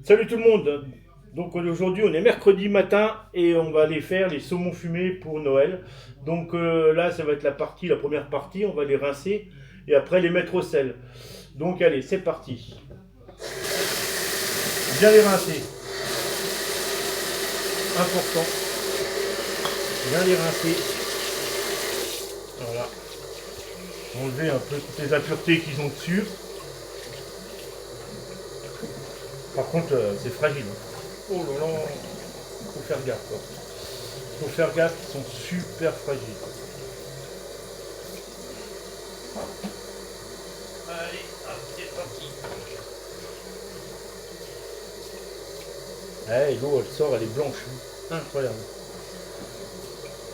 Salut tout le monde. Donc aujourd'hui on est mercredi matin et on va aller faire les saumons fumés pour Noël. Donc là ça va être la première partie, on va les rincer et après les mettre au sel. Donc allez, c'est parti. Bien les rincer, important. Bien les rincer. Voilà. Enlever un peu toutes les impuretés qu'ils ont dessus. Par contre c'est fragile. Oh là là, faut faire gaffe quoi. Faut faire gaffe, ils sont super fragiles. Allez, hop, c'est parti. Eh, l'eau elle sort, elle est blanche. Incroyable.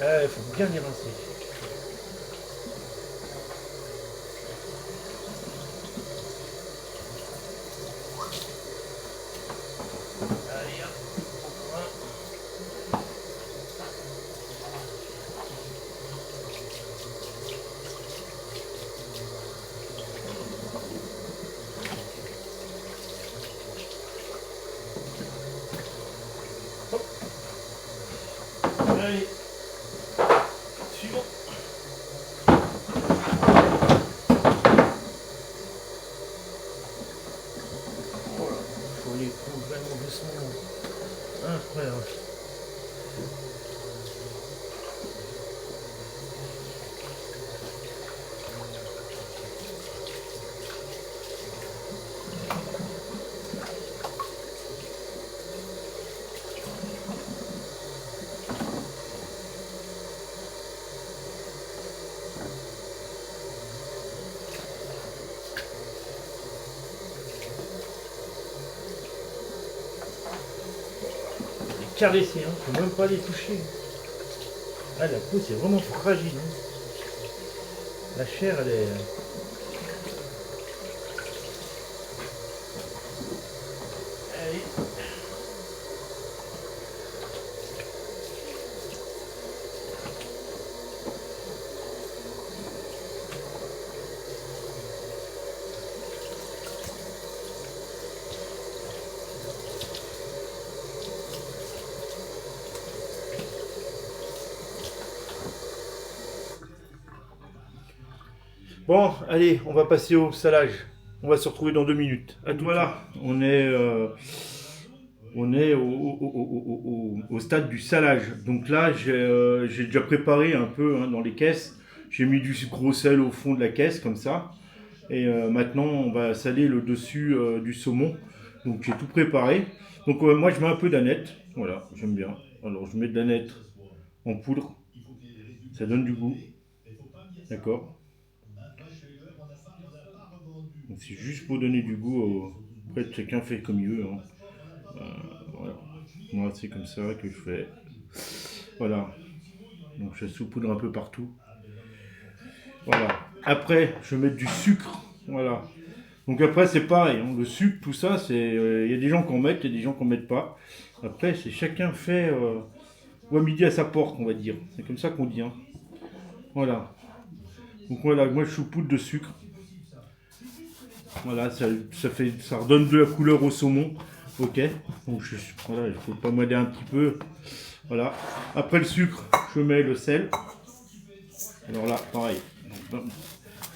Il faut bien les rincer. Allez, hop, encore un. Hop. Allez, suivant. Voilà, faut les prendre vraiment doucement. Incroyable. Caresser, hein, faut même pas les toucher. Ah, la peau c'est vraiment fragile. Hein. La chair elle est. Allez. Bon, allez, on va passer au salage. On va se retrouver dans 2 minutes. À tout voilà, on est au stade du salage. Donc là, j'ai déjà préparé un peu hein, dans les caisses. J'ai mis du gros sel au fond de la caisse, comme ça. Et maintenant, on va saler le dessus du saumon. Donc j'ai tout préparé. Donc moi, je mets un peu d'aneth. Voilà, j'aime bien. Alors je mets de l'aneth en poudre. Ça donne du goût. D'accord. Donc c'est juste pour donner du goût. Après, chacun fait comme il veut. Hein. Voilà. Moi, c'est comme ça que je fais. Voilà. Donc je saupoudre un peu partout. Voilà. Après, je vais mettre du sucre. Voilà. Donc après, c'est pareil. Hein. Le sucre, tout ça, c'est. Il y a des gens qui en mettent, il y a des gens qui en mettent pas. Après, c'est chacun fait. Ouais, midi à sa porte, on va dire. C'est comme ça qu'on dit. Hein. Voilà. Donc voilà, moi je saupoudre de sucre. Voilà, ça redonne de la couleur au saumon. Ok. Donc voilà, il faut pas m'aider un petit peu. Voilà. Après le sucre, je mets le sel. Alors là, pareil. Donc,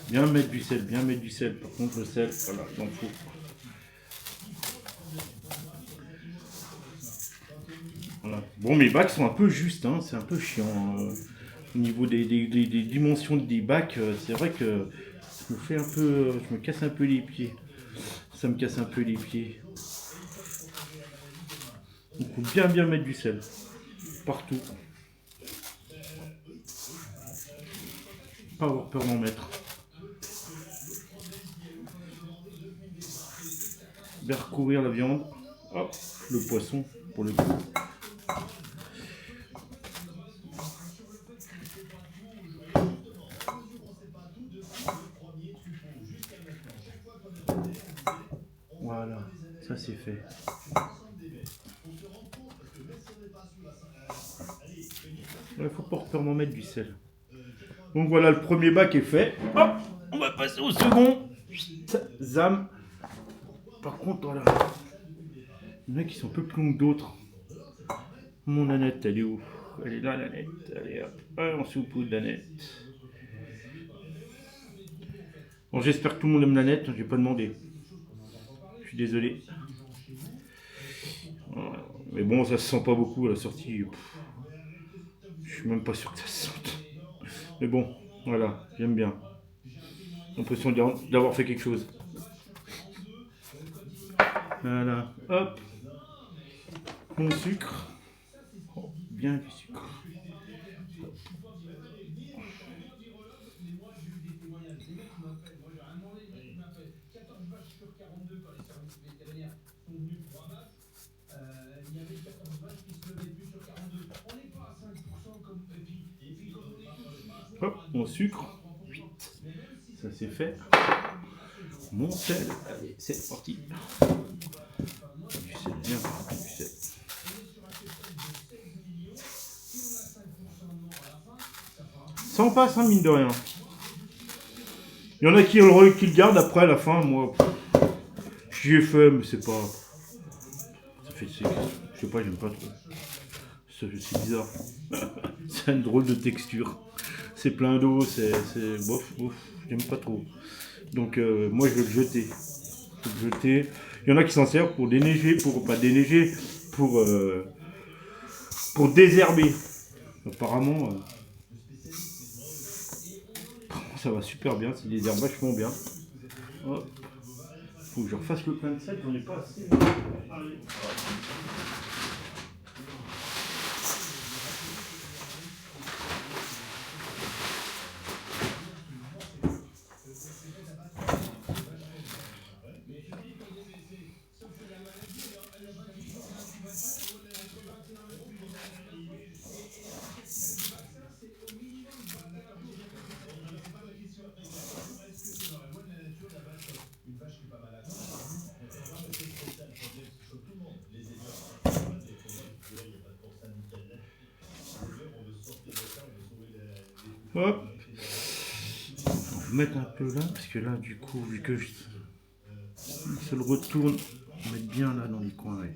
bien mettre du sel, bien mettre du sel. Par contre, le sel, voilà, il en faut. Voilà. Bon, mes bacs sont un peu justes, hein, c'est un peu chiant. Au niveau des dimensions des bacs, c'est vrai que je me casse un peu les pieds. Ça me casse un peu les pieds. Il faut bien mettre du sel. Partout. Pas avoir peur d'en mettre. Bien recouvrir la viande. Hop, le poisson pour le coup. Voilà, ça c'est fait. Il faut pas repère mettre du sel. Donc voilà, le premier bac est fait. Hop, on va passer au second. Zam. Par contre, voilà. Il y en a qui sont un peu plus longs que d'autres. Mon nanette, elle est où? Elle est là, la nanette. Allez hop, on saupoudre la nanette. Bon, j'espère que tout le monde aime la nanette, j'ai pas demandé. Je suis désolé. Mais bon, ça se sent pas beaucoup à la sortie. Je suis même pas sûr que ça se sente. Mais bon, voilà, j'aime bien. L'impression d'avoir fait quelque chose. Voilà, hop. Mon sucre. Oh, bien du sucre. Hop, mon sucre. Ça c'est fait. Mon sel. Allez, c'est parti. Du sel, bien, du sel. Ça en passe, hein, mine de rien. Il y en a qui le gardent après à la fin, moi. J'y ai fait, mais c'est pas. Ça fait. Je sais pas, j'aime pas trop. C'est bizarre. C'est une drôle de texture. C'est plein d'eau, c'est. Bof, j'aime pas trop. Donc, moi, je vais le jeter. Il y en a qui s'en servent pour déneiger, pas déneiger, pour désherber. Apparemment, ça va super bien, c'est désherbe vachement bien. Hop. Faut que je refasse le plein de sel, j'en ai pas assez. Allez. Hop. On va mettre un peu là, parce que là, du coup, vu que je le retourne, on va mettre bien là dans les coins. Ouais.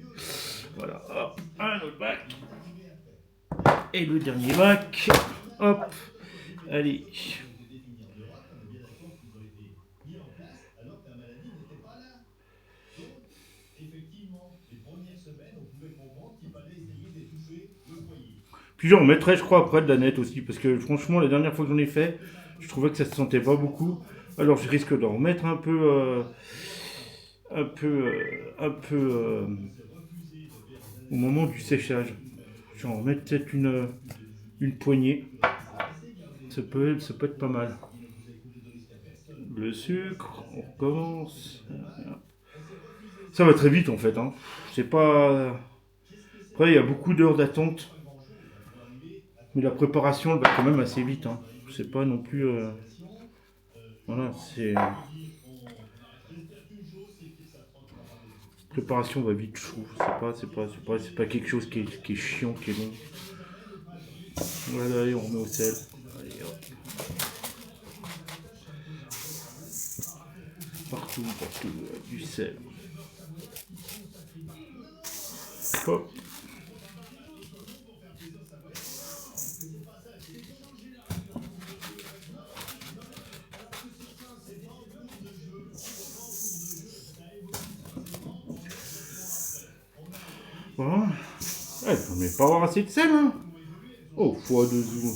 Voilà, hop, un autre bac. Et le dernier bac. Hop. Allez. Puis j'en remettrai, je crois, après de la nette aussi, parce que franchement, la dernière fois que j'en ai fait, je trouvais que ça se sentait pas beaucoup. Alors je risque d'en remettre un peu, au moment du séchage. Je vais en remettre peut-être une poignée. Ça peut être pas mal. Le sucre, on recommence. Ça va très vite en fait. Hein. C'est pas. Après, il y a beaucoup d'heures d'attente. Mais la préparation, elle va quand même assez vite. Hein. C'est pas non plus. Voilà, c'est. La préparation va vite, je trouve. C'est pas quelque chose qui est chiant, qui est long. Voilà, allez, on remet au sel. Allez, hop. Partout, du sel. Hop. Voilà. Ouais, il faut mais pas avoir assez de sel, hein. Oh, fois deux secondes.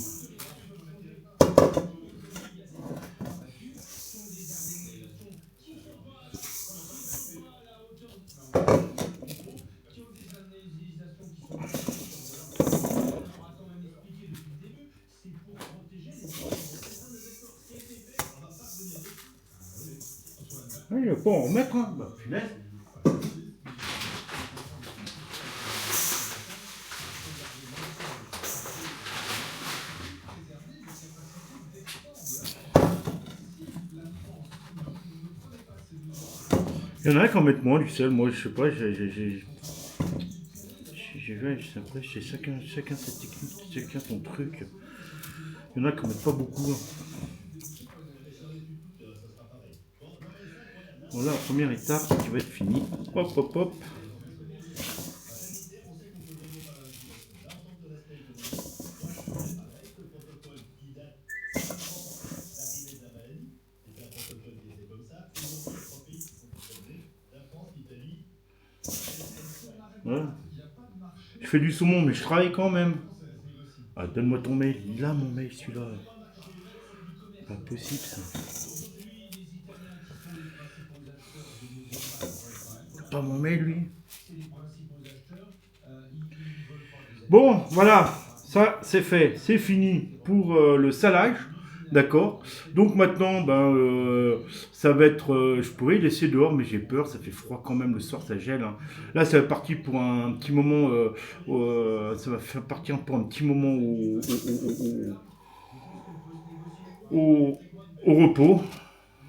Ouais, il va pas en remettre, hein. Bah, punaise. Il y en a qui en mettent moins du sel, moi je sais pas, j'ai vu, après c'est chacun sa technique, chacun son truc. Il y en a qui en mettent pas beaucoup. Hein. Voilà la première étape qui va être finie. Hop hop hop. Ouais. Je fais du saumon, mais je travaille quand même. Ah, donne-moi ton mail. Il a mon mail, celui-là. Pas possible, ça. Pas mon mail, lui. Bon, voilà. Ça, c'est fait. C'est fini pour le salage. D'accord. Donc maintenant, ça va être. Je pourrais le laisser dehors, mais j'ai peur. Ça fait froid quand même le soir, ça gèle, hein. Là, ça va partir pour un petit moment. Ça va faire partir pour un petit moment au, au repos,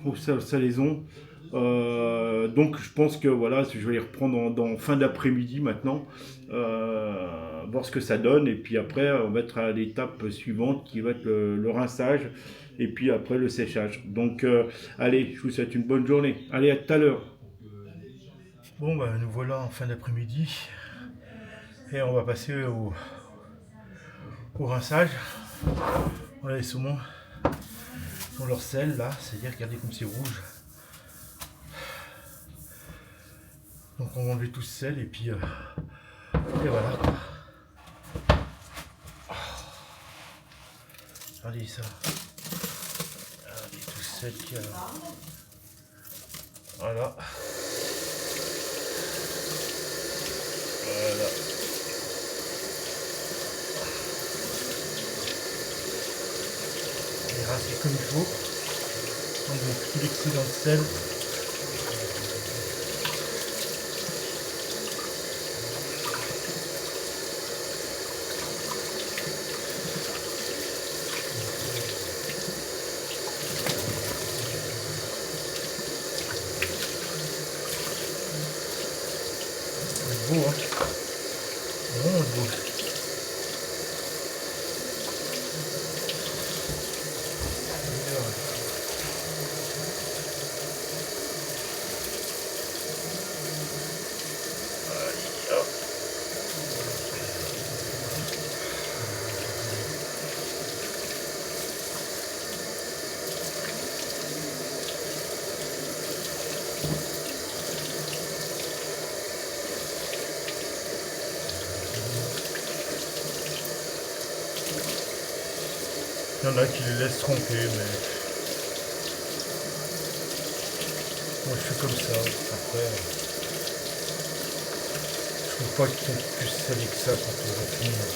aux salaisons. Donc je pense que voilà, je vais les reprendre dans fin d'après-midi maintenant, voir ce que ça donne, et puis après on va être à l'étape suivante qui va être le rinçage, et puis après le séchage. Donc allez, je vous souhaite une bonne journée. Allez, à tout à l'heure. Bon, bah, nous voilà en fin d'après-midi, et on va passer au rinçage. Voilà les saumons dans leur sel là, c'est-à-dire regardez comme c'est rouge. Donc on va enlever tout ce sel et voilà quoi. Regardez ça. Regardez tout ce sel qu'il y a là. Voilà. Voilà. Et rincer comme il faut. Donc tout l'excédent de sel. C'est beau, hein. C'est vraiment beau. Il y en a qui les laissent tremper, mais moi je suis comme ça. Après, je trouve pas qu'ils sont plus salés que ça quand on va finir.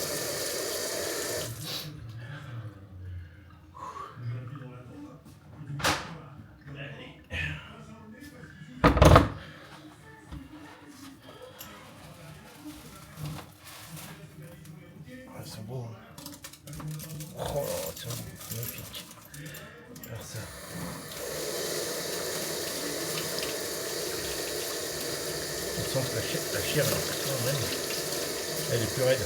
Ah, ils sont beaux, hein. Oh, c'est magnifique. Alors ça. On sent que la chair là, quand même, elle est plus raide.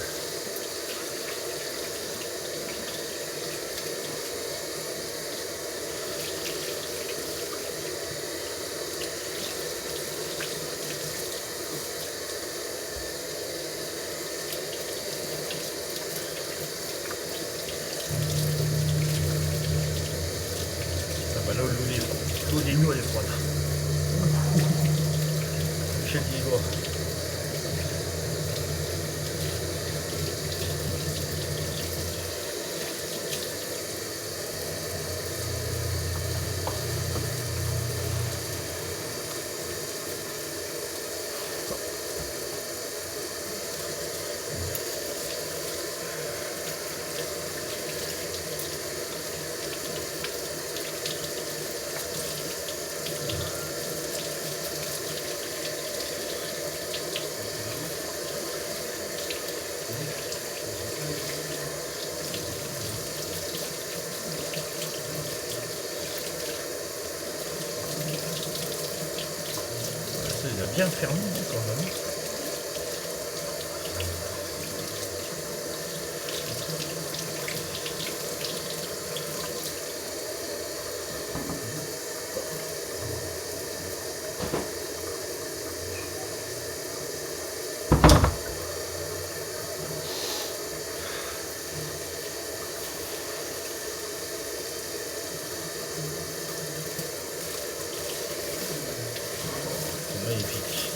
Ah bah là, l'eau des nous elle est froide. Michel Diego. Ça les a bien fermés hein, quand même. C'est magnifique.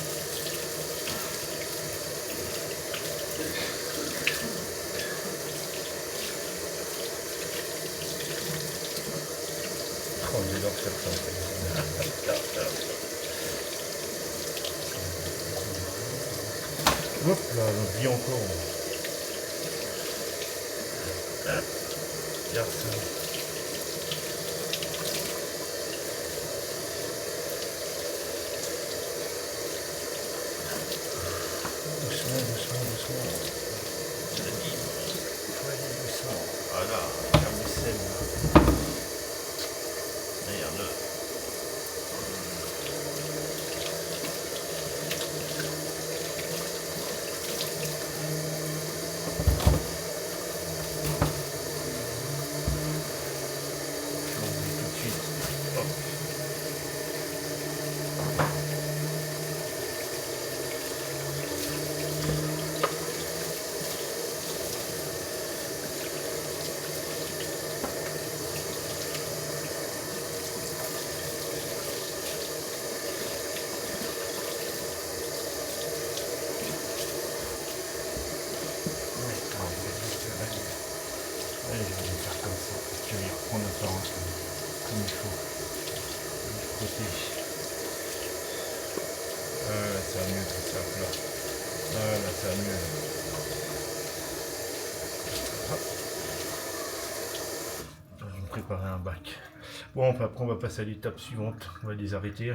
Hop là, on vit encore. Regarde ça. Doucement. Je le dis, il faut aller doucement. Voilà, regarde le sel là. Merde. Allez, je vais le faire comme ça. Je vais y reprendre le temps comme il faut. Je protège. Là, ça va mieux tout ça, là. Là, ça va mieux. Je vais me préparer un bac. Bon, après, on va passer à l'étape suivante. On va les arrêter.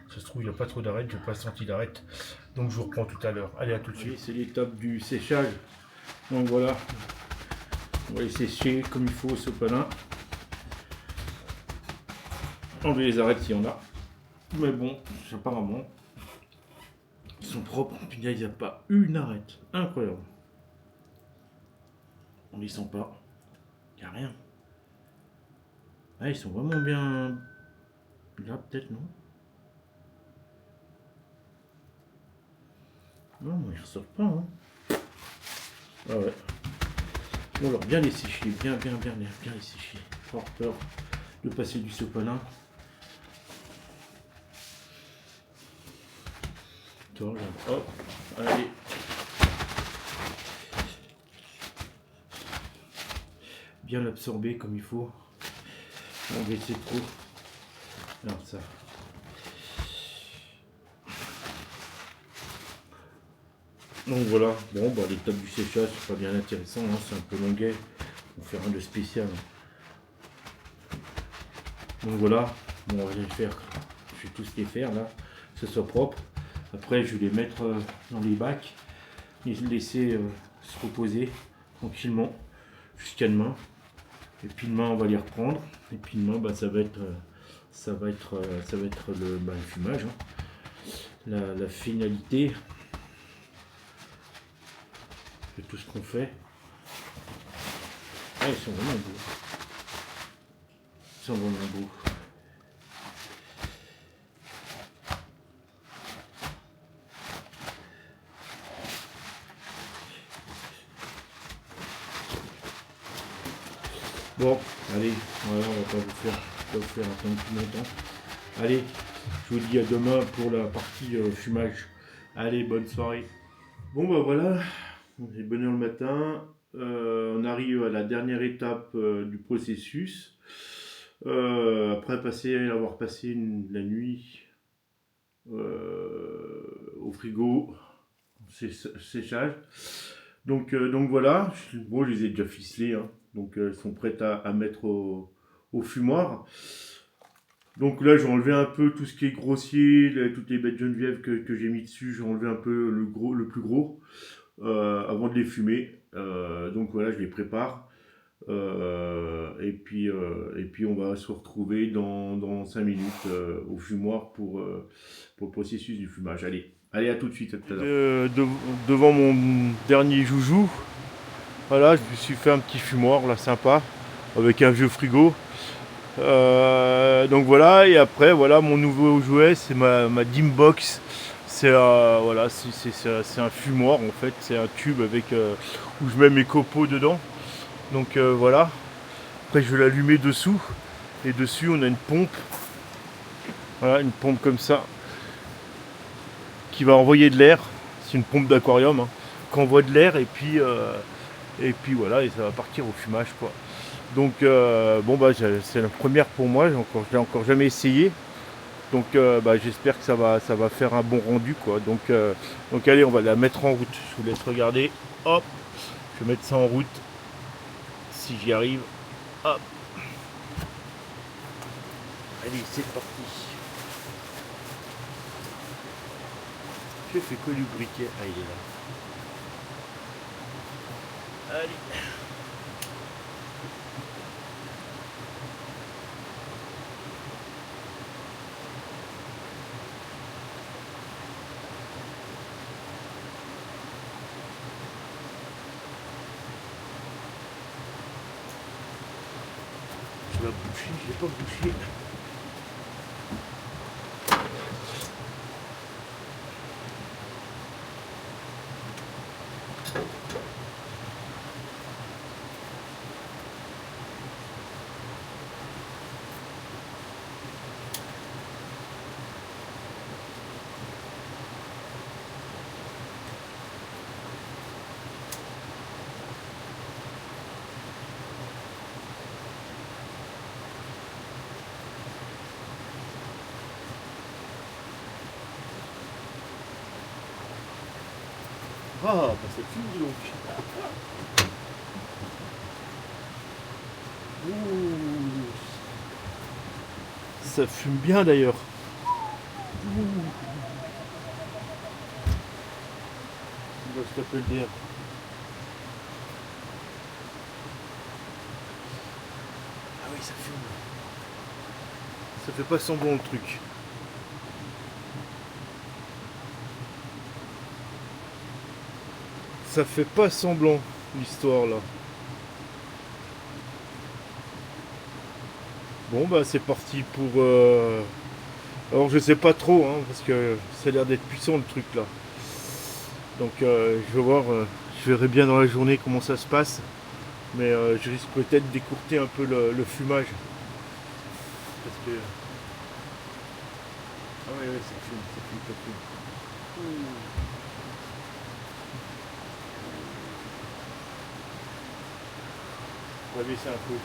Ça se trouve, il n'y a pas trop d'arrêt. Je n'ai pas senti d'arrêt. Donc, je vous reprends tout à l'heure. Allez, à tout de suite. C'est l'étape du séchage. Donc, voilà. On va les sécher comme il faut au sopalin. Enlever les arêtes s'il y en a. Mais bon, apparemment, ils sont propres. Puis là, il n'y a pas une arête. Incroyable. On les sent pas. Il n'y a rien. Ah, ils sont vraiment bien. Là, peut-être, non? Non, mais ils ressortent pas, hein. Ah ouais. Bon, alors, bien les sécher. Bien les sécher. Pas peur de passer du sopalin. Hop, allez. Bien l'absorber comme il faut. On va essayer trop. Alors ça. Donc voilà, bon bah l'étape du séchage c'est pas bien intéressant, hein, c'est un peu longuet. On va faire un de spécial. Donc voilà, bon, on va les faire. Je vais tous les faire là, que ce soit propre. Après je vais les mettre dans les bacs et laisser se reposer tranquillement jusqu'à demain. Et puis demain on va les reprendre. Et puis demain bah, ça va être le fumage, hein. La finalité de tout ce qu'on fait. Ah, ils sont vraiment beaux. Ils sont vraiment beaux. Bon, allez, voilà, on va pas vous faire attendre plus longtemps. Allez, je vous dis à demain pour la partie fumage. Allez, bonne soirée. Bon bah voilà, on est bonne heure le matin. On arrive à la dernière étape du processus. Après avoir passé la nuit au frigo, séchage. Donc voilà, bon, je les ai déjà ficelés, hein. Donc elles sont prêtes à mettre au fumoir. Donc là j'ai enlevé un peu tout ce qui est grossier, toutes les baies de Geneviève que j'ai mis dessus, j'ai enlevé un peu le plus gros avant de les fumer. Donc voilà, je les prépare. Et puis on va se retrouver dans 5 minutes au fumoir pour le processus du fumage. Allez, à tout de suite. À tout à l'heure. Devant mon dernier joujou, voilà, je me suis fait un petit fumoir là sympa avec un vieux frigo. Donc voilà, et après voilà mon nouveau jouet, c'est ma Dimbox. C'est voilà, c'est un fumoir en fait, c'est un tube avec où je mets mes copeaux dedans. Donc voilà. Après je vais l'allumer dessous. Et dessus on a une pompe. Voilà, une pompe comme ça. Qui va envoyer de l'air. C'est une pompe d'aquarium, hein, qui envoie de l'air et puis voilà, et ça va partir au fumage quoi. Donc bon bah c'est la première pour moi, je l'ai encore jamais essayé. Donc j'espère que ça va faire un bon rendu quoi. Donc allez, on va la mettre en route. Je vous laisse regarder. Hop, je vais mettre ça en route. Si j'y arrive. Hop. Allez, c'est parti. Je fais que du briquet. Ah, il est là. Allez. Je vais boucher, je l'ai pas bouché. Ah, bah ça fume donc. Ouh. Ça fume bien d'ailleurs. On va se taper le derrière. Ah oui, ça fume. Ça fait pas semblant le truc. Ça fait pas semblant l'histoire là. Bon bah c'est parti pour... Alors je sais pas trop hein, parce que ça a l'air d'être puissant le truc là. Donc je vais voir, je verrai bien dans la journée comment ça se passe. Mais je risque peut-être d'écourter un peu le fumage. Parce que... Ah oui, oui, ça fume, ça fume. On va baisser un peu.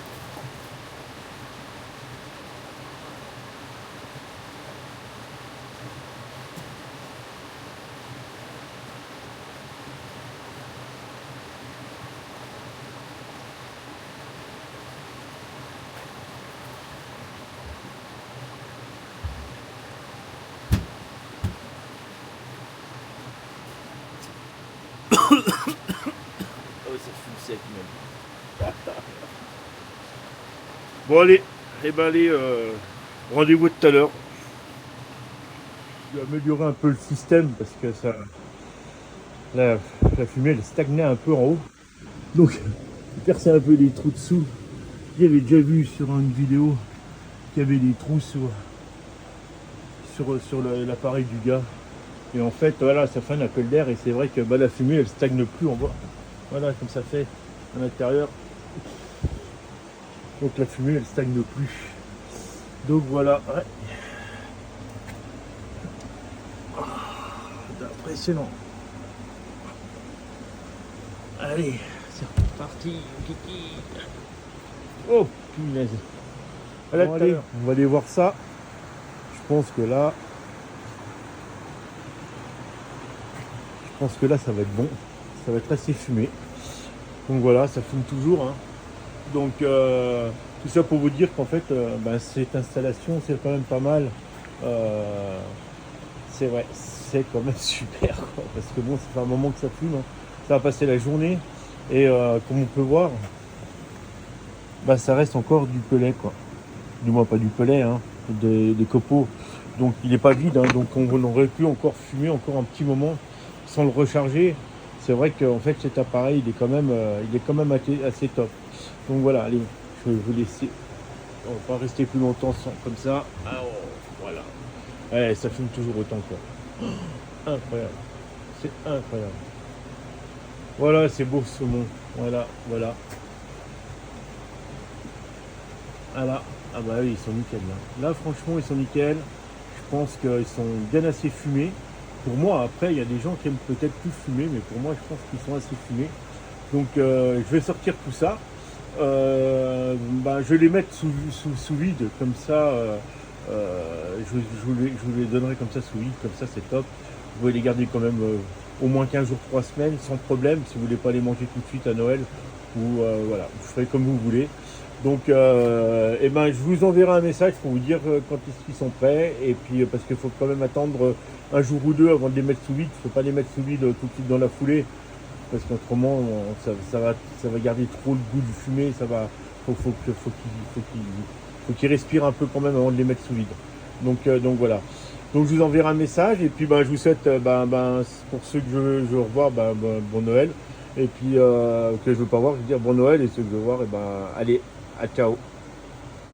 Ah oui, ça fume sec même. Bon allez, eh ben allez, rendez-vous tout à l'heure. Je vais améliorer un peu le système parce que ça, la fumée elle stagnait un peu en haut. Donc j'ai percé un peu les trous dessous. J'avais déjà vu sur une vidéo qu'il y avait des trous sur l'appareil du gars. Et en fait voilà, ça fait un appel d'air et c'est vrai que la fumée elle stagne plus en bas. Voilà comme ça fait à l'intérieur. Donc la fumée elle stagne plus. Donc voilà. Ouais. C'est impressionnant. Allez, c'est reparti, kiki. Oh punaise. Bon, allez, on va aller voir ça. Je pense que là ça va être bon. Ça va être assez fumé. Donc voilà, ça fume toujours. Hein. Donc tout ça pour vous dire qu'en fait cette installation c'est quand même pas mal. C'est vrai, c'est quand même super quoi, parce que bon, ça fait un moment que ça fume. Hein. Ça va passer la journée et comme on peut voir, ça reste encore du pellet quoi. Du moins pas du pellet, hein, des copeaux. Donc il n'est pas vide, hein, donc on aurait pu encore fumer encore un petit moment sans le recharger. C'est vrai qu'en fait cet appareil il est quand même assez top. Donc voilà, allez, je vais vous laisser. On va pas rester plus longtemps comme ça. Ah, oh, voilà. Ouais, ça fume toujours autant quoi. Oh, incroyable. C'est incroyable. Voilà, c'est beau ce saumon. Voilà, voilà. Voilà. Ah bah oui, ils sont nickel là. Là franchement ils sont nickel. Je pense qu'ils sont bien assez fumés. Pour moi, après, il y a des gens qui aiment peut-être plus fumer, mais pour moi, je pense qu'ils sont assez fumés. Donc, je vais sortir tout ça. Je vais les mettre sous vide, comme ça, Je vous les donnerai comme ça sous vide, comme ça c'est top. Vous pouvez les garder quand même au moins 15 jours, 3 semaines, sans problème, si vous voulez pas les manger tout de suite à Noël, ou voilà, vous ferez comme vous voulez. Donc, eh ben, je vous enverrai un message pour vous dire quand est-ce qu'ils sont prêts, et puis parce qu'il faut quand même attendre un jour ou deux avant de les mettre sous vide. Il ne faut pas les mettre sous vide tout de suite dans la foulée, parce qu'autrement, ça va garder trop le goût du fumé, faut qu'ils respirent un peu quand même avant de les mettre sous vide. Donc voilà. Donc je vous enverrai un message et puis ben, je vous souhaite, pour ceux que je veux revoir, bon Noël. Et puis que je veux pas voir, je veux dire bon Noël et ceux que je veux voir, allez, à ciao.